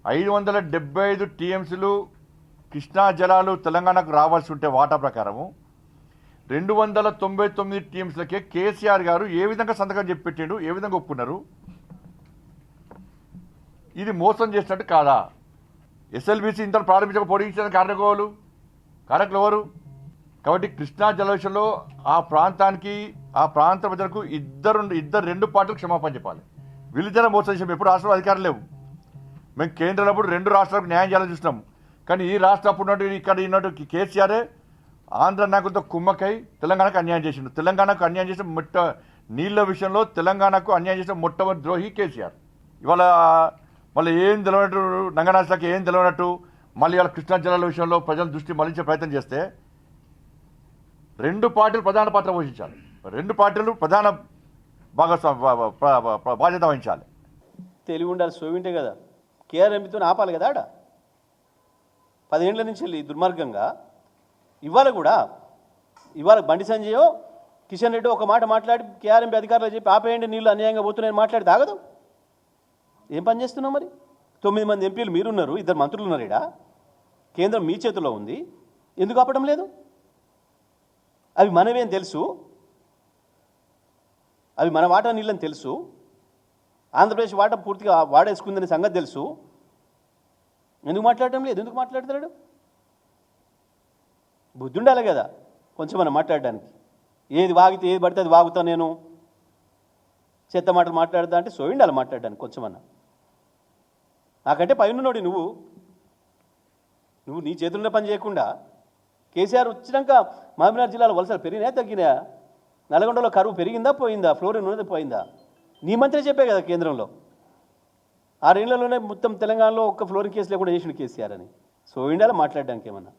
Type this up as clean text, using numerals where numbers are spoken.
575 టీఎంసీలు కృష్ణా జలాలు తెలంగాణకు రావాల్సి ఉంటే వాటా ప్రకారము 299 టీఎంసీలకే కేసీఆర్ గారు ఏ విధంగా సంతకం చెప్పి పెట్టిండు, ఏ విధంగా ఒప్పుకున్నారు? ఇది మోసం చేసినట్టు కాదా? ఎస్ఎల్బీసీ ఇంత ప్రారంభించక పొడిగించిన కారకులు ఎవరు? కాబట్టి కృష్ణా జల విషయంలో ఆ ప్రాంతానికి, ఆ ప్రాంత ప్రజలకు రెండు పార్టీలు క్షమాపణ చెప్పాలి. వీళ్ళిద్దర మోసం చేసాం. ఎప్పుడు రాష్ట్రంలో అధికారం లేవు. మేము కేంద్రంలో 2 రాష్ట్రాలకు న్యాయం చేయాలని చూసినాం. కానీ ఈ రాష్ట్రం అప్పుడు ఉన్నట్టు ఇక్కడ ఉన్నట్టు కేసీఆరే ఆంధ్ర నాయకులతో కుమ్మకై తెలంగాణకు అన్యాయం చేసిండు. తెలంగాణకు అన్యాయం చేసిన నీళ్ళ విషయంలో తెలంగాణకు అన్యాయం చేసిన మొట్టమొదటి ద్రోహి కేసీఆర్. ఇవాళ మళ్ళీ ఏం తెలియనట్టు, నంగనాథ్లకి ఏం తెలియనట్టు మళ్ళీ ఇవాళ కృష్ణా జలాల విషయంలో ప్రజల దృష్టి మళ్లించే ప్రయత్నం చేస్తే 2 పార్టీలు ప్రధాన పాత్ర పోషించాలి. 2 పార్టీలు ప్రధాన బాధ్యత వహించాలి. తెలివి ఉండాలి, సోవింటే కదా కేఆర్ ఎంపీతో ఆపాలి కదా. ఆడ 10 ఏళ్ల నుంచి వెళ్ళి దుర్మార్గంగా ఇవాళ బండి సంజయో కిషన్ రెడ్డి ఒక మాట మాట్లాడి కేఆర్ ఎంపీ అధికారులు చెప్పి ఆపేయండి, నీళ్ళు అన్యాయంగా పోతున్నాయని మాట్లాడి తాగదు. ఏం పని చేస్తున్నాం మరి? 9 మంది ఎంపీలు మీరున్నారు, 2 మంత్రులు ఉన్నారు. ఇక్కడ కేంద్రం మీ చేతిలో ఉంది, ఎందుకు ఆపడం లేదు? అవి మనమేం తెలుసు, అవి మన వాటా నీళ్ళని తెలుసు, ఆంధ్రప్రదేశ్ వాటా పూర్తిగా వాడేసుకుందనే సంగతి తెలుసు. ఎందుకు మాట్లాడటం లేదు? ఎందుకు మాట్లాడతాడు? బుద్ధి ఉండాలి కదా కొంచెం మనం మాట్లాడడానికి. ఏది వాగితే ఏది పడితే అది వాగుతా, నేను చెత్త మాటలు మాట్లాడతా అంటే సోయిండాలి మాట్లాడడానికి కొంచెమన్నా. నాకంటే పైనున్నోడి నువ్వు నీ చేతుల్లో పని చేయకుండా కేసీఆర్ వచ్చినాక మహబూబ్నగర్ జిల్లాలో వలసలు పెరిగినా తగ్గినా? నల్గొండలో కరువు పెరిగిందా పోయిందా? ఫ్లోరిన్ ఉన్నది పోయిందా? నీ మంత్రి చెప్పే కదా కేంద్రంలో 6 ఏళ్లలోనే మొత్తం తెలంగాణలో ఒక్క ఫ్లోరిన్ కేసు లేకుండా చేసిన కేసీఆర్ అని. సో ఇండియాలో మాట్లాడడానికి ఏమన్నా